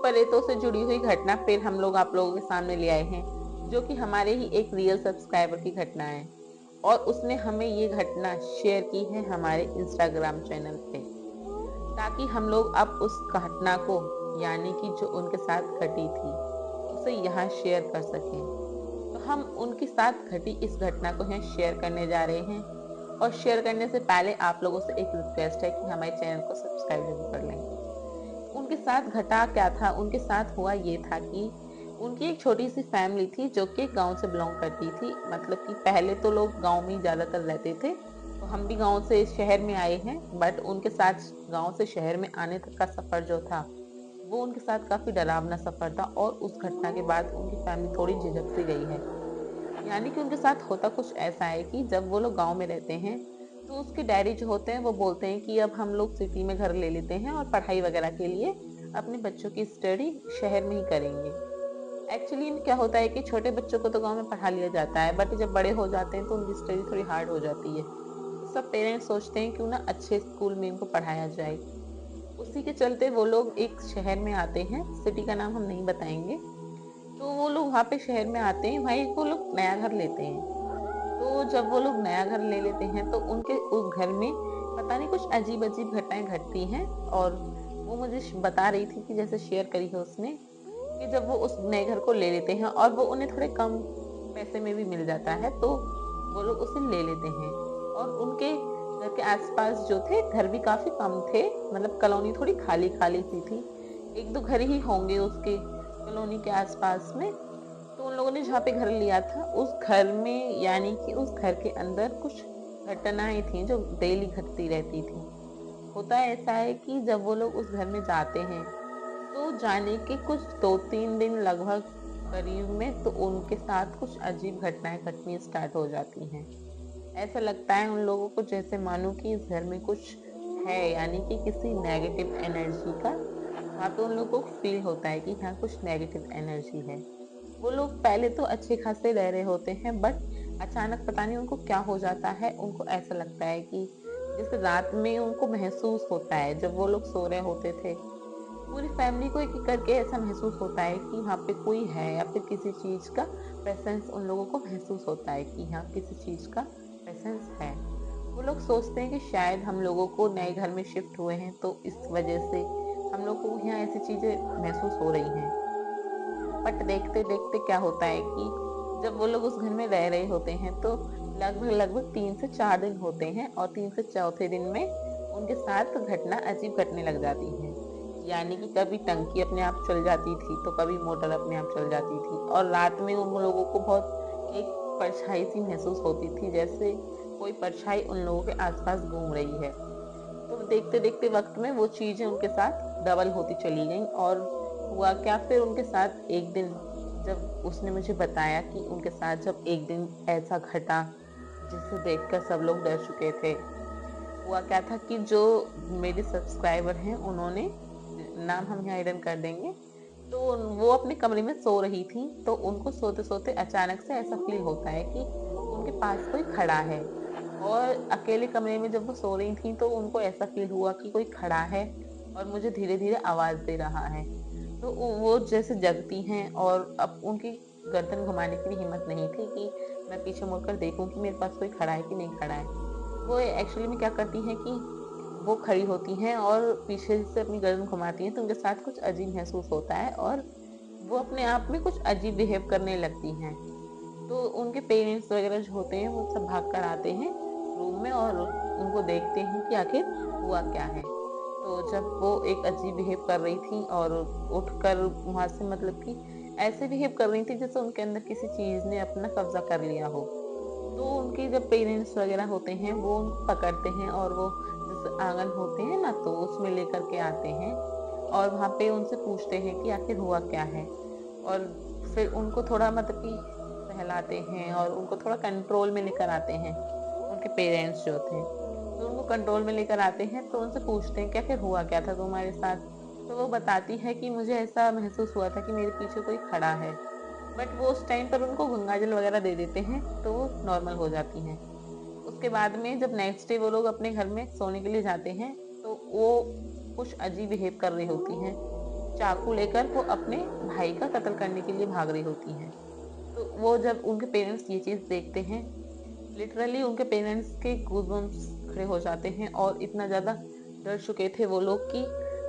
प्रेतों से जुड़ी हुई घटना फिर हम लोग आप लोगों के सामने ले आए हैं, जो कि हमारे ही एक रियल सब्सक्राइबर की घटना है और उसने हमें ये घटना शेयर की है हमारे इंस्टाग्राम चैनल पे, ताकि हम लोग अब उस घटना को, यानी कि जो उनके साथ घटी थी, उसे यहाँ शेयर कर सकें। तो हम उनके साथ घटी इस घटना को यहाँ शेयर करने जा रहे हैं और शेयर करने से पहले आप लोगों से एक रिक्वेस्ट है कि हमारे चैनल को सब्सक्राइब जरूर कर लें। उनके साथ घटा क्या था, उनके साथ हुआ ये था कि उनकी एक छोटी सी फैमिली थी जो कि गांव से बिलोंग करती थी। मतलब कि पहले तो लोग गांव में ही ज़्यादातर रहते थे, तो हम भी गांव से शहर में आए हैं, बट उनके साथ गांव से शहर में आने तक का सफ़र जो था वो उनके साथ काफ़ी डरावना सफ़र था। और उस घटना के बाद उनकी फैमिली थोड़ी झिझक सी गई है। यानी कि उनके साथ होता कुछ ऐसा है कि जब वो लोग गांव में रहते हैं तो उसके डैडी जो होते हैं वो बोलते हैं कि अब हम लोग सिटी में घर ले लेते हैं और पढ़ाई वगैरह के लिए अपने बच्चों की स्टडी शहर में ही करेंगे। एक्चुअली क्या होता है कि छोटे बच्चों को तो गांव में पढ़ा लिया जाता है, बट जब बड़े हो जाते हैं तो उनकी स्टडी थोड़ी हार्ड हो जाती है। तो सब पेरेंट्स सोचते हैं क्यों ना अच्छे स्कूल में इनको पढ़ाया जाए। उसी के चलते वो लोग एक शहर में आते हैं, सिटी का नाम हम नहीं बताएंगे। तो वो लोग वहाँ पे शहर में आते हैं, भाई वो लोग नया घर लेते हैं। तो जब वो लोग नया घर ले लेते हैं तो उनके उस घर में पता नहीं कुछ अजीब अजीब घटनाएं घटती हैं। और वो मुझे बता रही थी कि जैसे शेयर करी है उसने, कि जब वो उस नए घर को ले लेते हैं और वो उन्हें थोड़े कम पैसे में भी मिल जाता है तो वो लोग उसे ले लेते हैं। और उनके घर के आसपास जो थे घर भी काफी कम थे, मतलब कॉलोनी थोड़ी खाली खाली सी थी। एक दो घर ही होंगे उसके कॉलोनी के आसपास में। तो उन लोगों ने जहाँ पे घर लिया था उस घर में, यानी कि उस घर के अंदर कुछ घटनाएं थी जो डेली घटती रहती थी। होता ऐसा है कि जब वो लोग उस घर में जाते हैं तो जाने के कुछ 2-3 दिन लगभग करीब में तो उनके साथ कुछ अजीब घटनाएं घटनी स्टार्ट हो जाती हैं। ऐसा लगता है उन लोगों को जैसे मानो कि इस घर में कुछ है, यानी कि किसी नेगेटिव एनर्जी का वहाँ पे उन लोगों को फील होता है कि यहाँ कुछ नेगेटिव एनर्जी है। वो लोग पहले तो अच्छे खासे रह रहे होते हैं, बट अचानक पता नहीं उनको क्या हो जाता है। उनको ऐसा लगता है कि जैसे रात में उनको महसूस होता है, जब वो लोग सो रहे होते थे पूरी फैमिली को एक एक करके ऐसा महसूस होता है कि वहाँ पे कोई है या फिर किसी चीज का प्रेजेंस उन लोगों को महसूस होता है कि यहाँ किसी चीज का प्रेजेंस है। वो लोग सोचते हैं कि शायद हम लोगों को नए घर में शिफ्ट हुए हैं तो इस वजह से हम लोग को यहाँ ऐसी चीजें महसूस हो रही हैं। बट देखते देखते क्या होता है कि जब वो लोग उस घर में रह रहे होते हैं तो लगभग लगभग 3 से 4 दिन होते हैं और 3 से 4थे दिन में उनके साथ घटना अजीब घटने लग जाती है। यानी कि कभी टंकी अपने आप चल जाती थी तो कभी मोटर अपने आप चल जाती थी और रात में उन लोगों को बहुत एक परछाई सी महसूस होती थी, जैसे कोई परछाई उन लोगों के आसपास घूम रही है। तो देखते देखते वक्त में वो चीजें उनके साथ डबल होती चली गई। और हुआ क्या, फिर उनके साथ एक दिन जब उसने मुझे बताया कि उनके साथ जब एक दिन ऐसा घटा जिसे देखकर सब लोग डर चुके थे। हुआ क्या था कि जो मेरे सब्सक्राइबर हैं उन्होंने, नाम हम यहाँ हिडन कर देंगे, तो वो अपने कमरे में सो रही थी। तो उनको सोते सोते अचानक से ऐसा फील होता है कि उनके पास कोई खड़ा है। और अकेले कमरे में जब वो सो रही थी तो उनको ऐसा फील हुआ कि कोई खड़ा है और मुझे धीरे धीरे आवाज दे रहा है। तो वो जैसे जगती हैं और अब उनकी गर्दन घुमाने की भी हिम्मत नहीं थी कि मैं पीछे मुड़कर देखूं कि मेरे पास कोई खड़ा है कि नहीं खड़ा है। वो एक्चुअली में क्या करती हैं कि वो खड़ी होती हैं और पीछे से अपनी गर्दन घुमाती हैं तो उनके साथ कुछ अजीब महसूस होता है और वो अपने आप में कुछ अजीब बिहेव करने लगती हैं। तो उनके पेरेंट्स वगैरह जो होते हैं वो सब भाग कर आते हैं रूम में और उनको देखते हैं कि आखिर हुआ क्या है। तो जब वो एक अजीब बिहेव कर रही थी और उठकर वहां से, मतलब कि ऐसे बिहेव कर रही थी जैसे उनके अंदर किसी चीज ने अपना कब्जा कर लिया हो। तो उनके जब पेरेंट्स वगैरह होते हैं वो उनको पकड़ते हैं और वो जैसे आंगन होते हैं ना तो उसमें लेकर के आते हैं और वहाँ पे उनसे पूछते हैं कि आखिर हुआ क्या है। और फिर उनको थोड़ा मतलब कि सहलाते हैं और उनको थोड़ा कंट्रोल में लेकर आते हैं। उनके पेरेंट्स जो थे तो उनको कंट्रोल में लेकर आते हैं तो उनसे पूछते हैं कि आखिर हुआ क्या था तुम्हारे साथ। तो वो बताती है कि मुझे ऐसा महसूस हुआ था कि मेरे पीछे कोई खड़ा है। बट वो उस टाइम पर उनको गंगाजल वगैरह दे देते हैं तो वो नॉर्मल हो जाती हैं। उसके बाद में जब नेक्स्ट डे वो लोग अपने घर में सोने के लिए जाते हैं तो वो कुछ अजीब बिहेव कर रही होती हैं। चाकू लेकर वो अपने भाई का कत्ल करने के लिए भाग रही होती हैं। तो वो जब उनके पेरेंट्स ये चीज़ देखते हैं, लिटरली उनके पेरेंट्स के गूज़बम्प्स खड़े हो जाते हैं और इतना ज़्यादा डर चुके थे वो लोग कि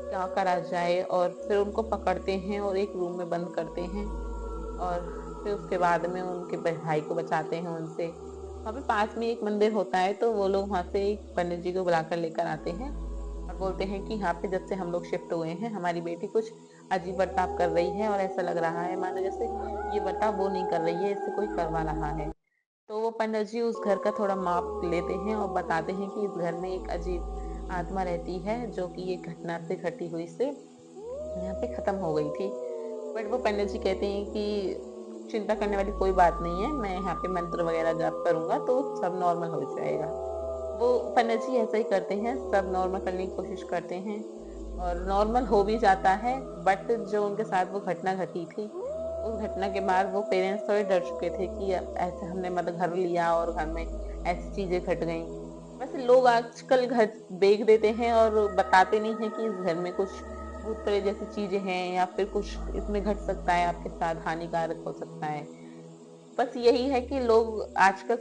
क्या करा जाए, और फिर उनको पकड़ते हैं और एक रूम में बंद करते हैं और फिर उसके बाद में उनके भाई को बचाते हैं उनसे। वहाँ पे पास में एक मंदिर होता है, तो वो लोग वहाँ से एक पंडित जी को बुलाकर लेकर आते हैं और बोलते हैं कि यहाँ पे जब से हम लोग शिफ्ट हुए हैं, हमारी बेटी कुछ अजीब बर्ताव कर रही है और ऐसा लग रहा है मानो जैसे ये बर्ताव वो नहीं कर रही है, इससे कोई करवा रहा है। तो वो पंडित जी उस घर का थोड़ा माप लेते हैं और बताते हैं कि इस घर में एक अजीब आत्मा रहती है जो कि ये घटना से घटी हुई से यहाँ पे खत्म हो गई थी। बट वो पंडित जी कहते हैं कि चिंता करने वाली कोई बात नहीं है, मैं यहाँ पे मंत्र वगैरह जाप करूंगा तो सब नॉर्मल हो जाएगा। वो पंडित जी ऐसा ही करते हैं, सब नॉर्मल करने की कोशिश करते हैं और नॉर्मल हो भी जाता है। बट जो उनके साथ वो घटना घटी थी, उस घटना के बाद वो पेरेंट्स थोड़े डर चुके थे कि अब ऐसे हमने मतलब घर लिया और घर में ऐसी चीजें घट गई। वैसे लोग आजकल घर बेच देते हैं और बताते नहीं है कि इस घर में कुछ भूत प्रेत जैसी चीजें हैं या फिर कुछ इसमें घट सकता है, आपके साथ हानिकारक हो सकता है। बस यही है कि लोग आजकल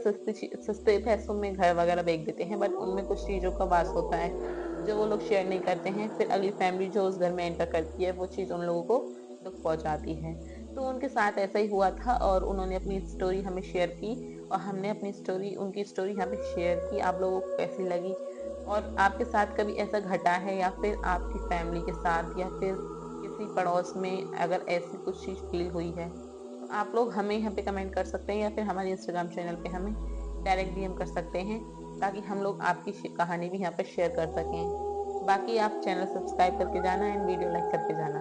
सस्ते पैसों में घर वगैरह बेच देते हैं, बट उनमें कुछ चीजों का वास होता है जो वो लोग शेयर नहीं करते हैं। फिर अगली फैमिली जो उस घर में एंटर करती है वो चीज उन लोगों को दुख पहुंचाती है। तो उनके साथ ऐसा ही हुआ था और उन्होंने अपनी स्टोरी हमें शेयर की और हमने अपनी स्टोरी, उनकी स्टोरी यहाँ पे शेयर की। आप लोगों को कैसी लगी और आपके साथ कभी ऐसा घटा है या फिर आपकी फैमिली के साथ या फिर किसी पड़ोस में अगर ऐसी कुछ चीज फील हुई है, तो आप लोग हमें यहाँ पे कमेंट कर सकते हैं या फिर हमारे इंस्टाग्राम चैनल पे हमें डायरेक्ट डीएम कर सकते हैं, ताकि हम लोग आपकी कहानी भी यहाँ पे शेयर कर सकें। बाकी आप चैनल सब्सक्राइब करके जाना एंड वीडियो लाइक करके जाना।